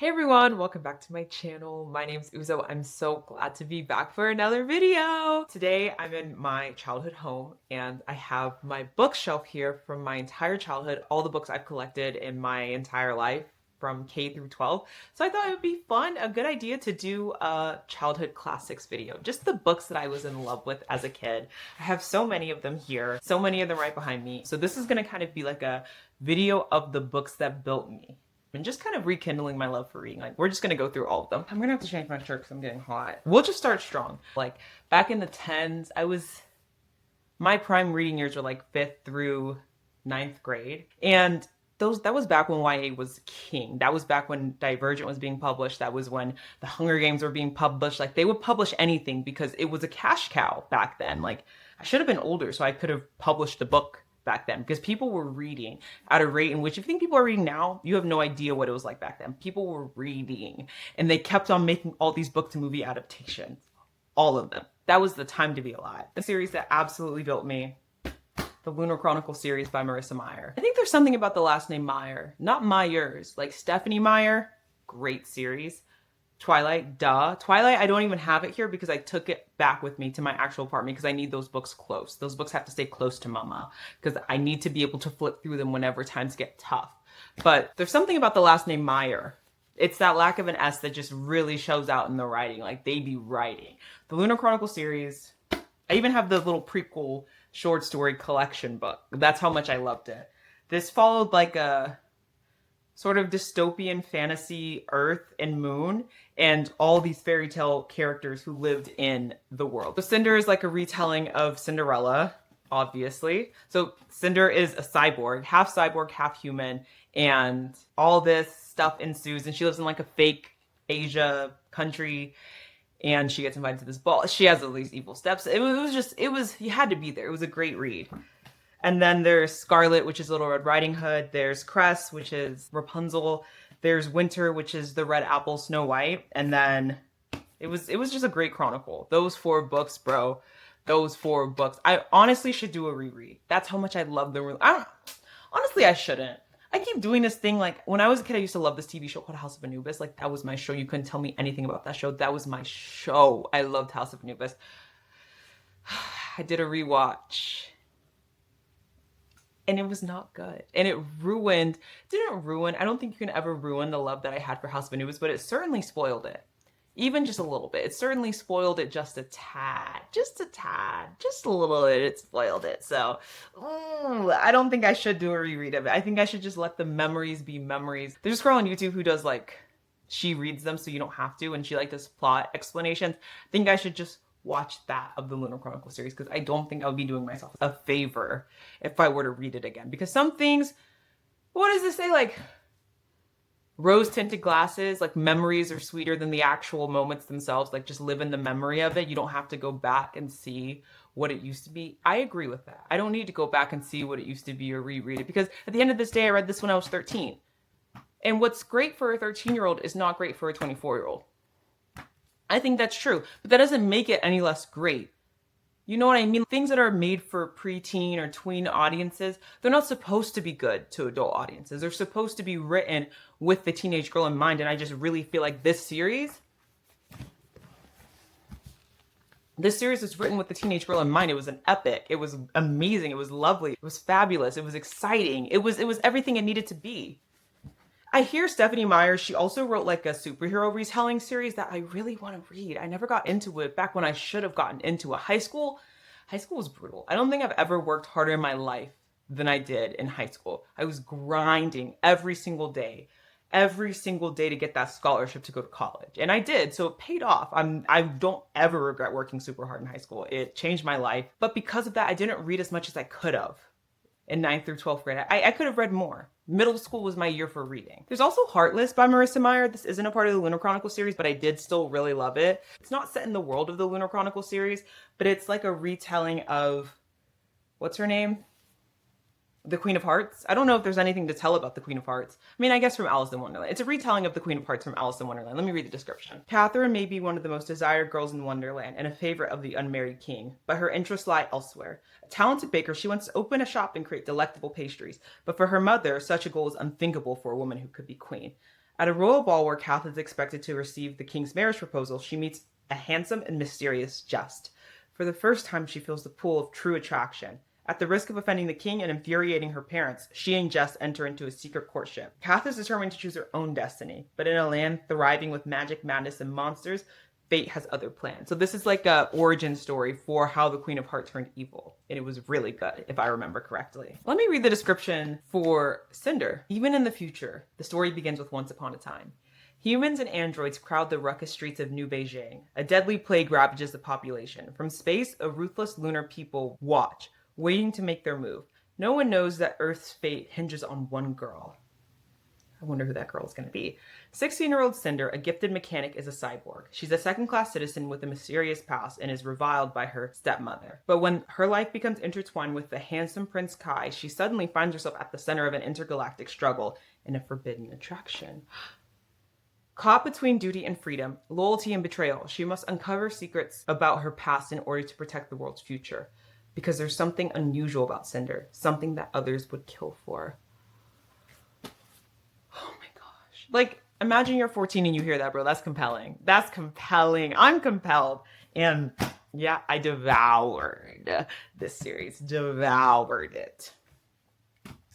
Hey everyone, welcome back to my channel. My name's Uzo. I'm so glad to be back for another video. Today I'm in my childhood home and I have my bookshelf here from my entire childhood, all the books I've collected in my entire life from K through 12. So I thought it would be fun, a good idea to do a childhood classics video. Just the books that I was in love with as a kid. I have so many of them here, so many of them right behind me. So this is gonna kind of be like a video of the books that built me and just kind of rekindling my love for reading. Like, we're just gonna go through all of them. I'm gonna have to change my shirt because I'm getting hot. We'll just start strong. Like, back in the 10s, my prime reading years were like 5th through 9th grade. And that was back when YA was king. That was back when Divergent was being published. That was when the Hunger Games were being published. Like, they would publish anything because it was a cash cow back then. Like, I should have been older so I could have published a book back then because people were reading at a rate in which, if you think people are reading now, you have no idea what it was like back then. People were reading and they kept on making all these book to movie adaptations, all of them. That was the time to be alive. The series that absolutely built me, the Lunar Chronicle series by Marissa Meyer. I think there's something about the last name Meyer, not Myers, like Stephenie Meyer. Great series. Twilight, duh. Twilight, I don't even have it here because I took it back with me to my actual apartment because I need those books close. Those books have to stay close to mama because I need to be able to flip through them whenever times get tough. But there's something about the last name Meyer. It's that lack of an S that just really shows out in the writing. Like, they be writing. The Lunar Chronicle series, I even have the little prequel short story collection book. That's how much I loved it. This followed like a sort of dystopian fantasy Earth and moon and all these fairy tale characters who lived in the world. So Cinder is like a retelling of Cinderella, obviously. So Cinder is a cyborg, half human, and all this stuff ensues, and she lives in like a fake Asia country, and she gets invited to this ball. She has all these evil steps. You had to be there. It was a great read. And then there's Scarlet, which is Little Red Riding Hood. There's Cress, which is Rapunzel. There's Winter, which is the Red Apple Snow White. And then it was just a great chronicle. Those 4 books, bro. Those 4 books. I honestly should do a reread. That's how much I love them. Honestly, I shouldn't. I keep doing this thing. Like, when I was a kid, I used to love this TV show called House of Anubis. Like, that was my show. You couldn't tell me anything about that show. That was my show. I loved House of Anubis. I did a rewatch and it was not good. And it didn't ruin, I don't think you can ever ruin the love that I had for House of Anubis, but it certainly spoiled it. Even just a little bit. It certainly spoiled it just a tad. Just a little bit. It spoiled it. So, I don't think I should do a reread of it. I think I should just let the memories be memories. There's a girl on YouTube who does like, she reads them so you don't have to, and she like does plot explanations. I think I should just watch that of the Lunar Chronicle series because I don't think I would be doing myself a favor if I were to read it again. Because some things, what does it say? Like, rose tinted glasses, like, memories are sweeter than the actual moments themselves. Like, just live in the memory of it. You don't have to go back and see what it used to be. I agree with that. I don't need to go back and see what it used to be or reread it because at the end of this day, I read this when I was 13. And what's great for a 13-year-old is not great for a 24-year-old. I think that's true, but that doesn't make it any less great. You know what I mean? Things that are made for preteen or tween audiences, they're not supposed to be good to adult audiences. They're supposed to be written with the teenage girl in mind, and I just really feel like this series was written with the teenage girl in mind. It was an epic. It was amazing. It was lovely. It was fabulous. It was exciting. It was everything it needed to be. I hear Stephenie Meyer, she also wrote like a superhero retelling series that I really want to read. I never got into it back when I should have gotten into it. High school was brutal. I don't think I've ever worked harder in my life than I did in high school. I was grinding every single day to get that scholarship to go to college. And I did, so it paid off. I don't ever regret working super hard in high school. It changed my life. But because of that, I didn't read as much as I could have in 9th through 12th grade. I could have read more. Middle school was my year for reading. There's also Heartless by Marissa Meyer. This isn't a part of the Lunar Chronicle series, but I did still really love it. It's not set in the world of the Lunar Chronicle series, but it's like a retelling of, what's her name? The Queen of Hearts. I don't know if there's anything to tell about the Queen of Hearts. I mean, I guess from Alice in Wonderland. It's a retelling of the Queen of Hearts from Alice in Wonderland. Let me read the description. Catherine may be one of the most desired girls in Wonderland and a favorite of the unmarried king, but her interests lie elsewhere. A talented baker, she wants to open a shop and create delectable pastries, but for her mother, such a goal is unthinkable for a woman who could be queen. At a royal ball where Kath is expected to receive the king's marriage proposal, she meets a handsome and mysterious Jest. For the first time, she feels the pull of true attraction. At the risk of offending the king and infuriating her parents, she and Jest enter into a secret courtship. Kath is determined to choose her own destiny, but in a land thriving with magic, madness, and monsters, fate has other plans. So this is like a origin story for how the Queen of Hearts turned evil. And it was really good, if I remember correctly. Let me read the description for Cinder. Even in the future, the story begins with once upon a time. Humans and androids crowd the ruckus streets of New Beijing. A deadly plague ravages the population. From space, a ruthless lunar people watch, waiting to make their move. No one knows that Earth's fate hinges on one girl. I wonder who that girl is going to be. 16-year-old Cinder, a gifted mechanic, is a cyborg. She's a second-class citizen with a mysterious past and is reviled by her stepmother. But when her life becomes intertwined with the handsome Prince Kai, she suddenly finds herself at the center of an intergalactic struggle and a forbidden attraction. Caught between duty and freedom, loyalty and betrayal, she must uncover secrets about her past in order to protect the world's future. Because there's something unusual about Cinder, something that others would kill for. Oh my gosh. Like, imagine you're 14 and you hear that, bro. That's compelling. That's compelling. I'm compelled. And yeah, I devoured this series. Devoured it.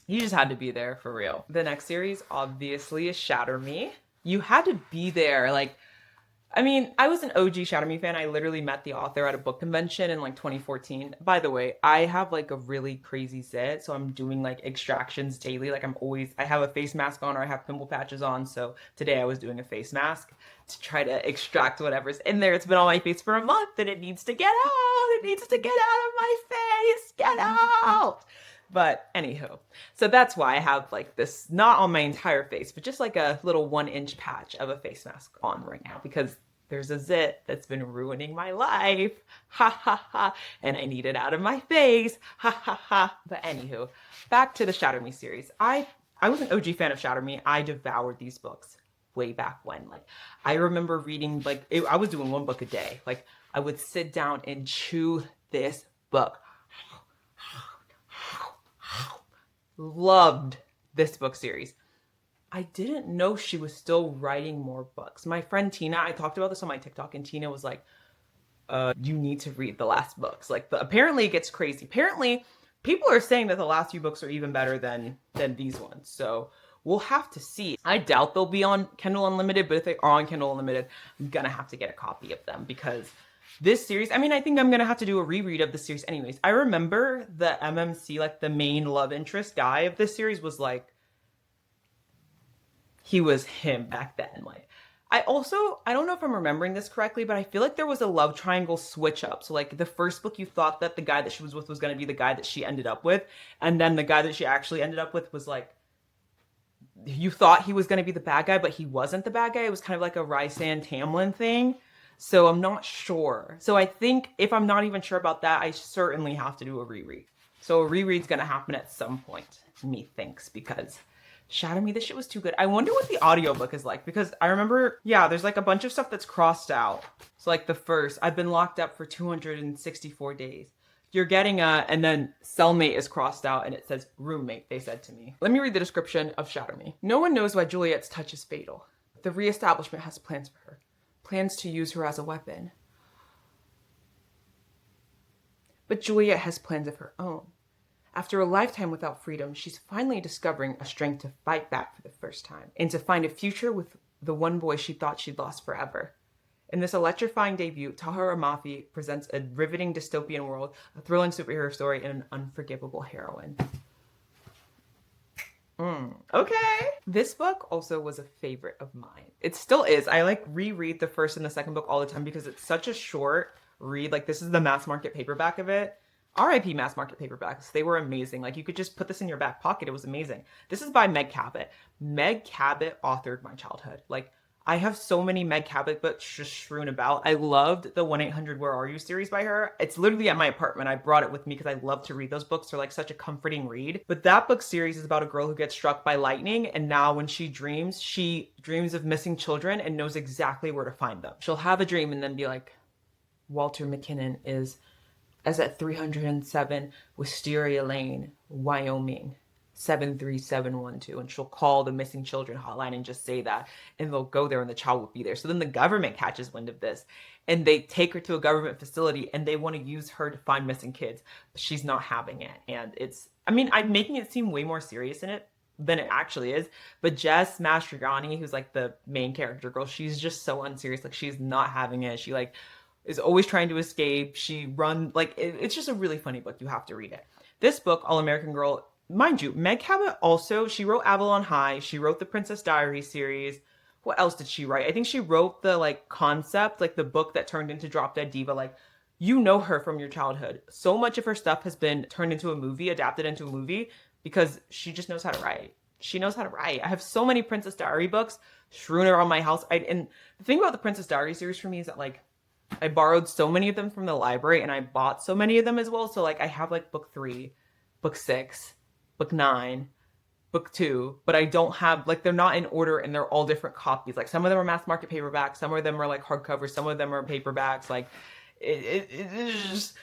You just had to be there for real. The next series, obviously, is Shatter Me. You had to be there. Like, I mean, I was an OG Shatter Me fan. I literally met the author at a book convention in like 2014. By the way, I have like a really crazy zit, so I'm doing like extractions daily. Like I have a face mask on or I have pimple patches on. So today I was doing a face mask to try to extract whatever's in there. It's been on my face for a month and it needs to get out. It needs to get out of my face. Get out. But anywho, so that's why I have like this, not on my entire face, but just like a little 1-inch patch of a face mask on right now because there's a zit that's been ruining my life. Ha ha ha. And I need it out of my face. Ha ha ha. But anywho, back to the Shatter Me series. I was an OG fan of Shatter Me. I devoured these books way back when. Like, I remember reading, I was doing one book a day. Like, I would sit down and chew this book. Loved this book series. I didn't know she was still writing more books. My friend Tina, I talked about this on my TikTok, and Tina was like, you need to read the last books. Like, apparently it gets crazy. Apparently, people are saying that the last few books are even better than these ones. So we'll have to see. I doubt they'll be on Kindle Unlimited, but if they are on Kindle Unlimited, I'm gonna have to get a copy of them because this series, I mean, I think I'm going to have to do a reread of the series anyways. I remember the MMC, like the main love interest guy of this series was like, he was him back then. Like, I don't know if I'm remembering this correctly, but I feel like there was a love triangle switch up. So like the first book, you thought that the guy that she was with was going to be the guy that she ended up with. And then the guy that she actually ended up with was like, you thought he was going to be the bad guy, but he wasn't the bad guy. It was kind of like a Rysand Tamlin thing. So I'm not sure. So I think if I'm not even sure about that, I certainly have to do a reread. So a reread's going to happen at some point, methinks, because Shatter Me, this shit was too good. I wonder what the audiobook is like, because I remember, yeah, there's like a bunch of stuff that's crossed out. So like the first, I've been locked up for 264 days. You're getting and then cellmate is crossed out and it says roommate, they said to me. Let me read the description of Shatter Me. No one knows why Juliet's touch is fatal. The reestablishment has plans for her. Plans to use her as a weapon. But Juliet has plans of her own. After a lifetime without freedom, she's finally discovering a strength to fight back for the first time and to find a future with the one boy she thought she'd lost forever. In this electrifying debut, Tahara Mafi presents a riveting dystopian world, a thrilling superhero story, and an unforgivable heroine. Okay. This book also was a favorite of mine. It still is. I like reread the first and the second book all the time because it's such a short read. Like, this is the mass market paperback of it. RIP mass market paperbacks. They were amazing. Like, you could just put this in your back pocket. It was amazing. This is by Meg Cabot. Meg Cabot authored my childhood. Like, I have so many Meg Cabot books just strewn about. I loved the 1-800-WHERE-ARE-YOU series by her. It's literally at my apartment. I brought it with me because I love to read those books. They're like such a comforting read. But that book series is about a girl who gets struck by lightning, and now when she dreams of missing children and knows exactly where to find them. She'll have a dream and then be like, Walter McKinnon is at 307 Wisteria Lane, Wyoming. 73712, and she'll call the missing children hotline and just say that, and they'll go there and the child will be there. So then the government catches wind of this and they take her to a government facility and they want to use her to find missing kids, but she's not having it. And it's, I mean, I'm making it seem way more serious in it than it actually is. But Jess Mastrogani, who's like the main character girl, she's just so unserious. Like, she's not having it. She like is always trying to escape. She run like it's just a really funny book. You have to read it. This book, All American Girl, mind you, Meg Cabot also, she wrote Avalon High. She wrote the Princess Diaries series. What else did she write? I think she wrote the like concept, like the book that turned into Drop Dead Diva. Like, you know her from your childhood. So much of her stuff has been turned into a movie, adapted into a movie, because she just knows how to write. She knows how to write. I have so many Princess Diary books strewn around my house. And the thing about the Princess Diary series for me is that like I borrowed so many of them from the library and I bought so many of them as well. So like I have like book 3, book 6, book 9, book 2, but I don't have like, they're not in order and they're all different copies. Like some of them are mass market paperbacks, some of them are like hardcovers, some of them are paperbacks. Like it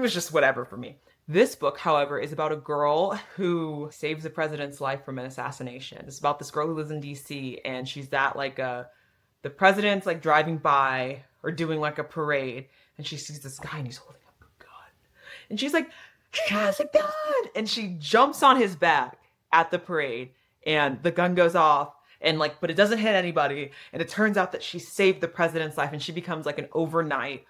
was just whatever for me. This book, however, is about a girl who saves the president's life from an assassination. It's about this girl who lives in DC and she's at like the president's like driving by or doing like a parade and she sees this guy and he's holding up a gun. And she's like, he has a gun! And she jumps on his back at the parade and the gun goes off and like, but it doesn't hit anybody. And it turns out that she saved the president's life and she becomes like an overnight.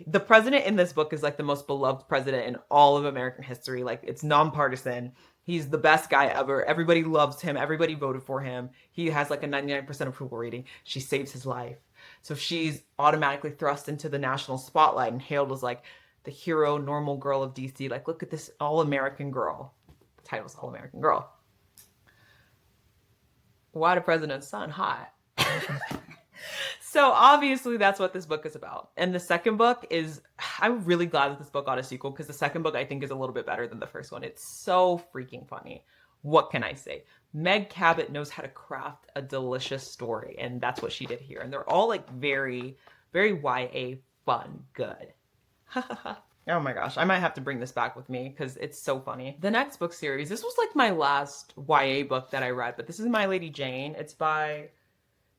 The president in this book is like the most beloved president in all of American history. Like, it's nonpartisan. He's the best guy ever. Everybody loves him. Everybody voted for him. He has like a 99% approval rating. She saves his life. So she's automatically thrust into the national spotlight and hailed as like the hero, normal girl of DC. Like, look at this all-American girl. The title's All-American Girl. Why the president's son? Hot. So obviously that's what this book is about. And the second book is, I'm really glad that this book got a sequel because the second book I think is a little bit better than the first one. It's so freaking funny. What can I say? Meg Cabot knows how to craft a delicious story, and that's what she did here. And they're all like very, very YA fun, good. Oh my gosh, I might have to bring this back with me because it's so funny. The next book series, this was like my last YA book that I read, but this is My Lady Jane. It's by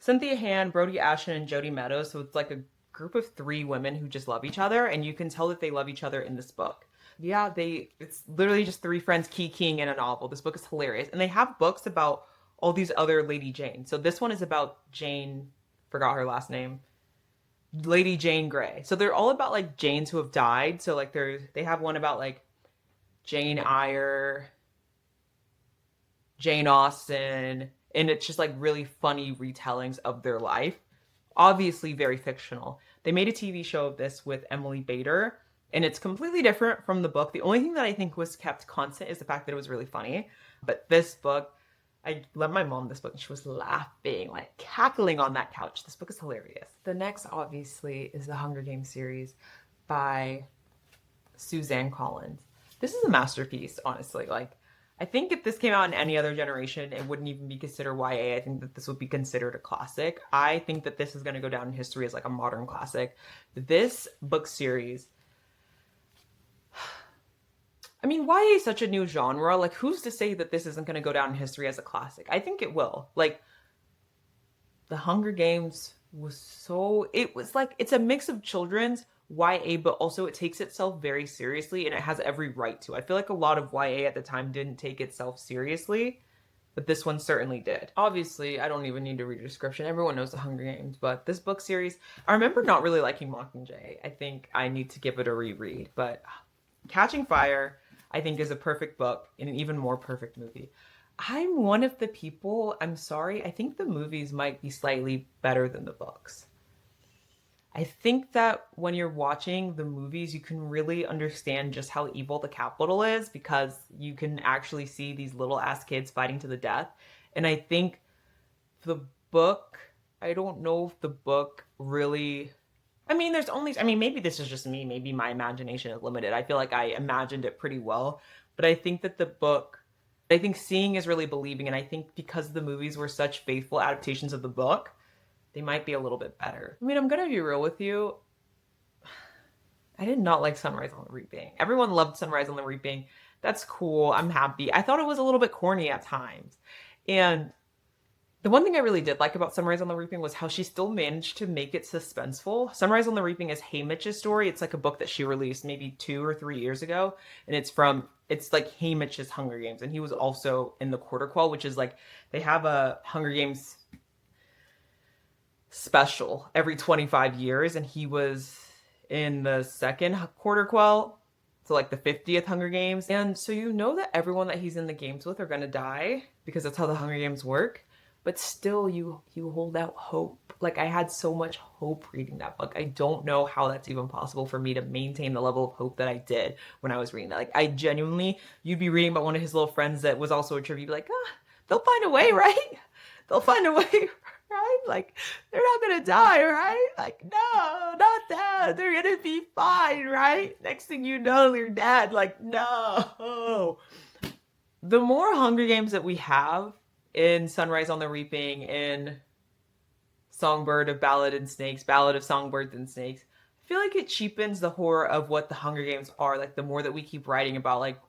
Cynthia Hand, Brody Ashton, and Jody Meadows. So it's like a group of 3 women who just love each other, and you can tell that they love each other in this book. Yeah, it's literally just 3 friends kikiing in a novel. This book is hilarious. And they have books about all these other Lady Jane. So this one is about Jane, forgot her last name, Lady Jane Grey. So they're all about like Janes who have died. So like they have one about like Jane Eyre, Jane Austen, and it's just like really funny retellings of their life. Obviously very fictional. They made a TV show of this with Emily Bader, and it's completely different from the book. The only thing that I think was kept constant is the fact that it was really funny. But this book, I lent my mom this book and she was laughing, like cackling on that couch. This book is hilarious. The next, obviously, is the Hunger Games series by Suzanne Collins. This is a masterpiece, honestly. Like, I think if this came out in any other generation, it wouldn't even be considered YA. I think that this would be considered a classic. I think that this is going to go down in history as like a modern classic. This book series, I mean, YA is such a new genre. Like, who's to say that this isn't going to go down in history as a classic? I think it will. Like, The Hunger Games was so, it was like, it's a mix of children's YA, but also it takes itself very seriously and it has every right to. I feel like a lot of YA at the time didn't take itself seriously, but this one certainly did. Obviously, I don't even need to read a description. Everyone knows The Hunger Games, but this book series, I remember not really liking Mockingjay. I think I need to give it a reread, but Catching Fire, I think, is a perfect book and an even more perfect movie. I'm one of the people, I'm sorry, I think the movies might be slightly better than the books. I think that when you're watching the movies, you can really understand just how evil the Capitol is because you can actually see these little ass kids fighting to the death. And I think the book, I don't know if the book really, I mean, maybe this is just me. Maybe my imagination is limited. I feel like I imagined it pretty well. But I think that the book, I think seeing is really believing. And I think because the movies were such faithful adaptations of the book, they might be a little bit better. I mean, I'm going to be real with you. I did not like Sunrise on the Reaping. Everyone loved Sunrise on the Reaping. That's cool. I'm happy. I thought it was a little bit corny at times. And the one thing I really did like about Sunrise on the Reaping was how she still managed to make it suspenseful. Sunrise on the Reaping is Haymitch's story. It's like a book that she released maybe 2 or 3 years ago. And it's like Haymitch's Hunger Games. And he was also in the Quarter Quell, which is like, they have a Hunger Games special every 25 years. And he was in the second Quarter Quell. So like the 50th Hunger Games. And so you know that everyone that he's in the games with are going to die because that's how the Hunger Games work. But still you hold out hope. Like I had so much hope reading that book. I don't know how that's even possible for me to maintain the level of hope that I did when I was reading that. Like I genuinely, you'd be reading about one of his little friends that was also a trivia, you'd be like, they'll find a way, right? They'll find a way, right? Like they're not gonna die, right? Like no, not that. They're gonna be fine, right? Next thing you know, they're dead. Like no. The more Hunger Games that we have in Sunrise on the Reaping, in Songbird of Ballad and Snakes, Ballad of Songbirds and Snakes, I feel like it cheapens the horror of what the Hunger Games are. Like the more that we keep writing about like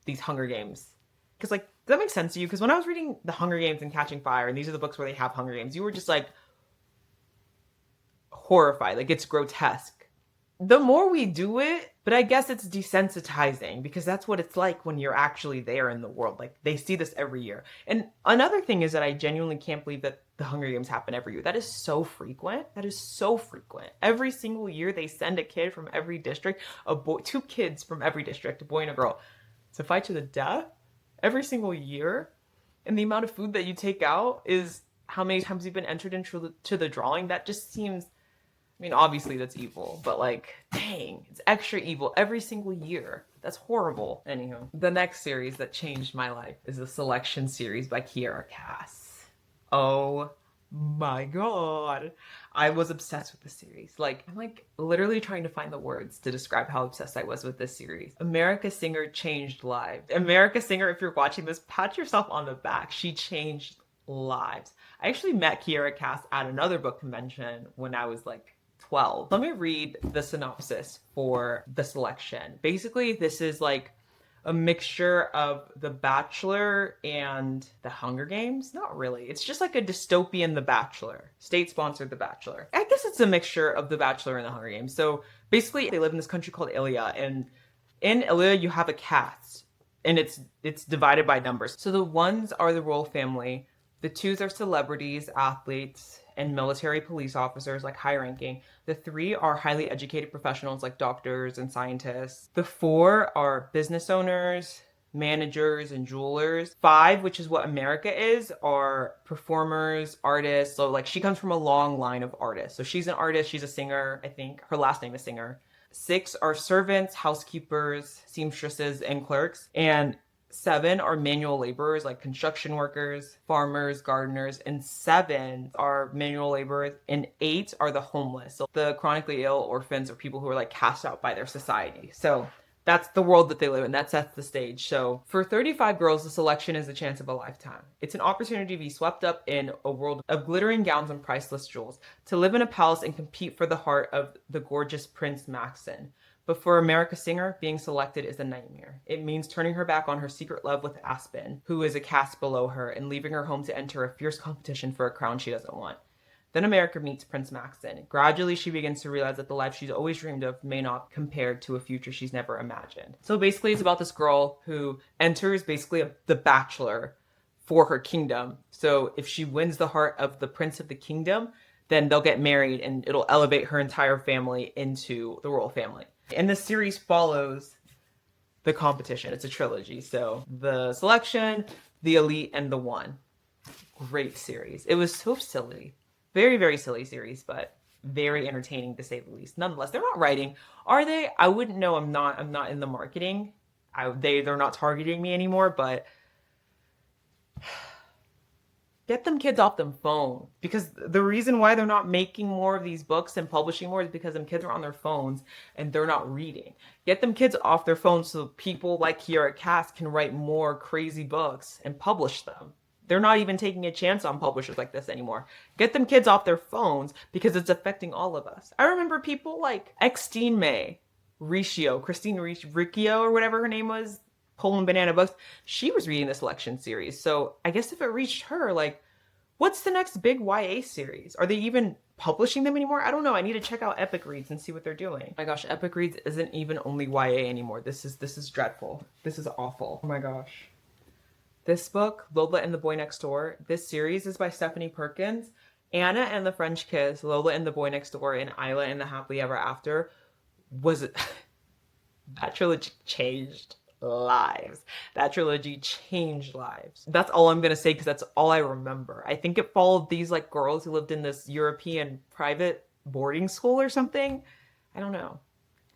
these Hunger Games, because like does that make sense to you? Because when I was reading the Hunger Games and Catching Fire, and these are the books where they have Hunger Games, you were just like horrified. Like it's grotesque. The more we do it, but I guess it's desensitizing because that's what it's like when you're actually there in the world. Like they see this every year. And another thing is that I genuinely can't believe that the Hunger Games happen every year. That is so frequent. That is so frequent. Every single year they send a kid from every district, two kids from every district, a boy and a girl, to fight to the death every single year. And the amount of food that you take out is how many times you've been entered into the drawing. That just seems, I mean, obviously that's evil, but like, dang, it's extra evil every single year. That's horrible. Anywho, the next series that changed my life is the Selection series by Kiera Cass. Oh my God. I was obsessed with this series. Like, I'm like literally trying to find the words to describe how obsessed I was with this series. America Singer changed lives. America Singer, if you're watching this, pat yourself on the back. She changed lives. I actually met Kiera Cass at another book convention when I was like 12. Let me read the synopsis for The Selection. Basically, this is like a mixture of The Bachelor and The Hunger Games. Not really. It's just like a dystopian The Bachelor. State-sponsored The Bachelor. I guess it's a mixture of The Bachelor and The Hunger Games. So basically, they live in this country called Ilia, and in Ilia, you have a cast, and it's divided by numbers. So the ones are the royal family. The twos are celebrities, athletes, and military police officers, like high ranking. The three are highly educated professionals like doctors and scientists. The four are business owners, managers, and jewelers. Five, which is what America is, are performers, artists. So like she comes from a long line of artists. So she's an artist, she's a singer, I think. Her last name is Singer. Six are servants, housekeepers, seamstresses, and clerks. And 7 are manual laborers like construction workers, farmers, gardeners, and 7 are manual laborers, and 8 are the homeless. So the chronically ill, orphans, or people who are like cast out by their society. So that's the world that they live in. That sets the stage. So for 35 girls, The Selection is the chance of a lifetime. It's an opportunity to be swept up in a world of glittering gowns and priceless jewels, to live in a palace and compete for the heart of the gorgeous Prince Maxon. But for America Singer, being selected is a nightmare. It means turning her back on her secret love with Aspen, who is a caste below her, and leaving her home to enter a fierce competition for a crown she doesn't want. Then America meets Prince Maxon. Gradually, she begins to realize that the life she's always dreamed of may not compare to a future she's never imagined. So basically, it's about this girl who enters basically the Bachelor for her kingdom. So if she wins the heart of the Prince of the Kingdom, then they'll get married and it'll elevate her entire family into the royal family. And this series follows the competition. It's a trilogy. So The Selection, The Elite, and The One. Great series. It was so silly. Very, very silly series, but very entertaining to say the least. Nonetheless, they're not writing, are they? I wouldn't know. I'm not in the marketing. They're not targeting me anymore, but get them kids off them phone, because the reason why they're not making more of these books and publishing more is because them kids are on their phones and they're not reading. Get them kids off their phones so people like Kiera Cass can write more crazy books and publish them. They're not even taking a chance on publishers like this anymore. Get them kids off their phones because it's affecting all of us. I remember people like Christine Riccio, or whatever her name was, Poland Banana Books, she was reading the selection series. So I guess if it reached her, like, what's the next big YA series? Are they even publishing them anymore? I don't know. I need to check out Epic Reads and see what they're doing. Oh my gosh, Epic Reads isn't even only YA anymore. This is dreadful. This is awful. Oh my gosh. This book, Lola and the Boy Next Door, this series is by Stephanie Perkins. Anna and the French Kiss, Lola and the Boy Next Door, and Isla and the Happily Ever After was that trilogy changed lives. That trilogy changed lives. That's all I'm gonna say because that's all I remember. I think it followed these like girls who lived in this European private boarding school or something. I don't know.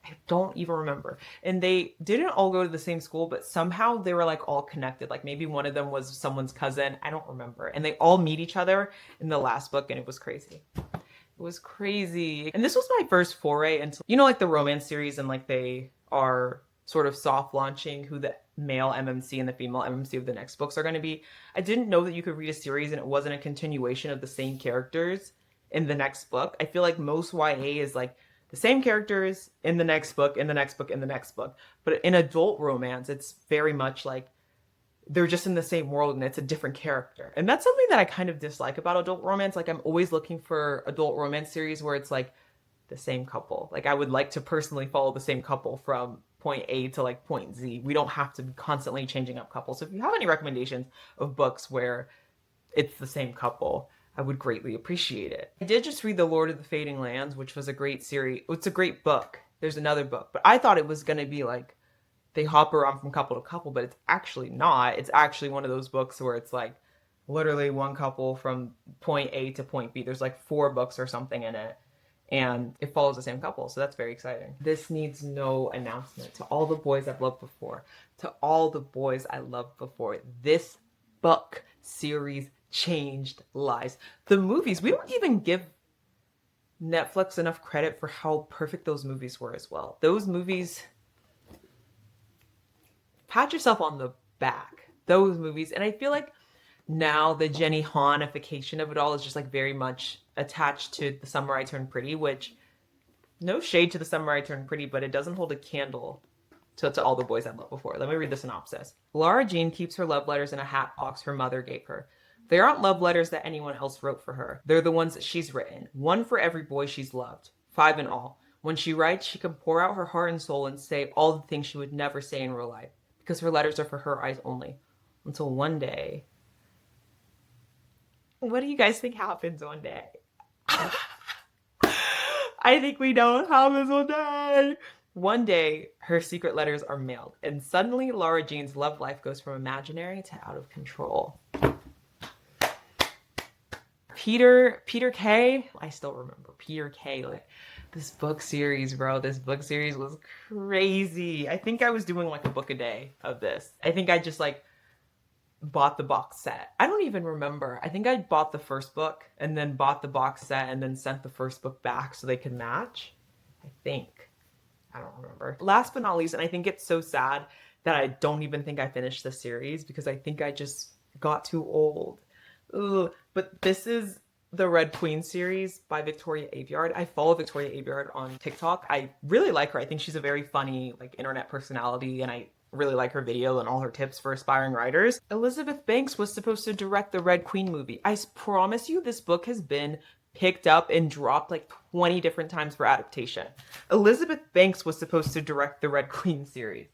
I don't even remember. And they didn't all go to the same school, but somehow they were like all connected. Like maybe one of them was someone's cousin. I don't remember. And they all meet each other in the last book, and it was crazy. It was crazy. And this was my first foray into, you know, like the romance series, and like they are sort of soft launching who the male MMC and the female MMC of the next books are going to be. I didn't know that you could read a series and it wasn't a continuation of the same characters in the next book. I feel like most YA is like the same characters in the next book, in the next book, in the next book. But in adult romance, it's very much like they're just in the same world and it's a different character. And that's something that I kind of dislike about adult romance. Like I'm always looking for adult romance series where it's like the same couple. Like I would like to personally follow the same couple from point A to like point Z. We don't have to be constantly changing up couples. So if you have any recommendations of books where it's the same couple, I would greatly appreciate it. I did just read The Lord of the Fading Lands, which was a great series. It's a great book. There's another book, but I thought it was going to be like they hop around from couple to couple, but it's actually not. It's actually one of those books where it's like literally one couple from point A to point B. There's like 4 books or something in it, and it follows the same couple. So that's very exciting. This needs no announcement. To all the boys I've loved before, to all the boys I loved before, this book series changed lives. The movies, we don't even give Netflix enough credit for how perfect those movies were as well. Those movies, pat yourself on the back. Those movies. And I feel like now the Jenny Han-ification of it all is just like very much attached to The Summer I Turned Pretty, which no shade to The Summer I Turned Pretty, but it doesn't hold a candle to all the boys I've loved before. Let me read the synopsis. Lara Jean keeps her love letters in a hat box her mother gave her. They aren't love letters that anyone else wrote for her. They're the ones that she's written. One for every boy she's loved. 5 in all. When she writes, she can pour out her heart and soul and say all the things she would never say in real life, because her letters are for her eyes only. Until one day. What do you guys think happens one day? I think we know what happens one day. One day, her secret letters are mailed, and suddenly Lara Jean's love life goes from imaginary to out of control. Peter Kay, I still remember Peter Kay. Like, this book series, bro. This book series was crazy. I think I was doing like a book a day of this. I think I just like bought the box set. I don't even remember. I think I bought the first book and then bought the box set and then sent the first book back so they could match. I think. I don't remember. Last but not least, and I think it's so sad that I don't even think I finished the series because I think I just got too old. Ugh. But this is the Red Queen series by Victoria Aveyard. I follow Victoria Aveyard on TikTok. I really like her. I think she's a very funny like internet personality, and I really like her video and all her tips for aspiring writers. Elizabeth Banks was supposed to direct the Red Queen movie. I promise you this book has been picked up and dropped like 20 different times for adaptation. Elizabeth Banks was supposed to direct the Red Queen series.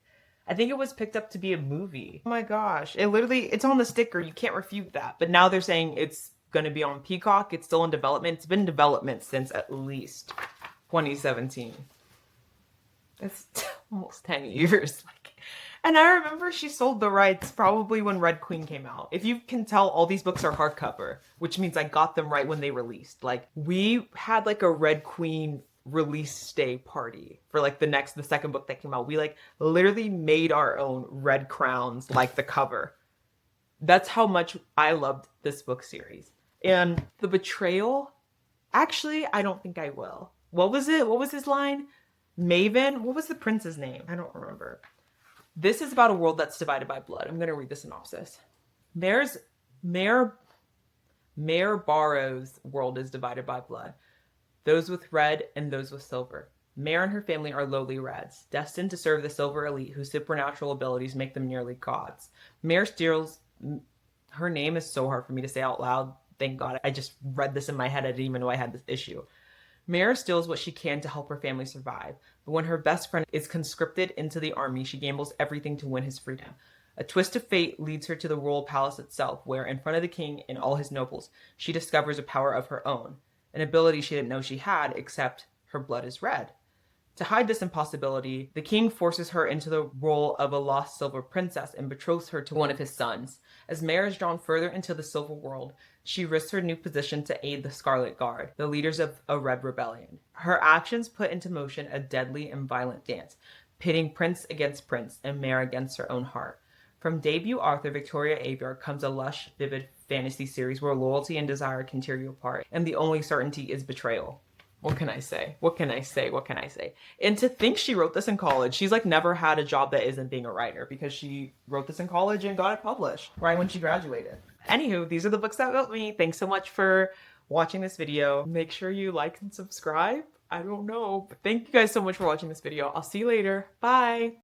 I think it was picked up to be a movie. Oh my gosh. It's on the sticker. You can't refute that. But now they're saying it's going to be on Peacock. It's still in development. It's been in development since at least 2017. That's almost 10 years. And I remember she sold the rights probably when Red Queen came out. If you can tell, all these books are hardcover, which means I got them right when they released. Like, we had like a Red Queen release day party for like the second book that came out. We like literally made our own red crowns, like the cover. That's how much I loved this book series. And the betrayal, actually, I don't think I will. What was it? What was his line? Maven? What was the prince's name? I don't remember. This is about a world that's divided by blood. I'm going to read the synopsis. Mayor Barrow's world is divided by blood. Those with red and those with silver. Mare and her family are lowly reds, destined to serve the silver elite whose supernatural abilities make them nearly gods. Mare steals. Her name is so hard for me to say out loud. Thank God. I just read this in my head. I didn't even know I had this issue. Mare steals what she can to help her family survive, but when her best friend is conscripted into the army, she gambles everything to win his freedom. A twist of fate leads her to the royal palace itself, where, in front of the king and all his nobles, she discovers a power of her own, an ability she didn't know she had, except her blood is red. To hide this impossibility, the king forces her into the role of a lost silver princess and betroths her to one of his sons. As Mare is drawn further into the silver world, she risks her new position to aid the Scarlet Guard, the leaders of a red rebellion. Her actions put into motion a deadly and violent dance, pitting prince against prince and Mare against her own heart. From debut author Victoria Aveyard comes a lush, vivid fantasy series where loyalty and desire can tear you apart, and the only certainty is betrayal. What can I say? What can I say? What can I say? And to think she wrote this in college, she's like never had a job that isn't being a writer because she wrote this in college and got it published right when she graduated. Anywho, these are the books that got me. Thanks so much for watching this video. Make sure you like and subscribe. I don't know, but thank you guys so much for watching this video. I'll see you later. Bye.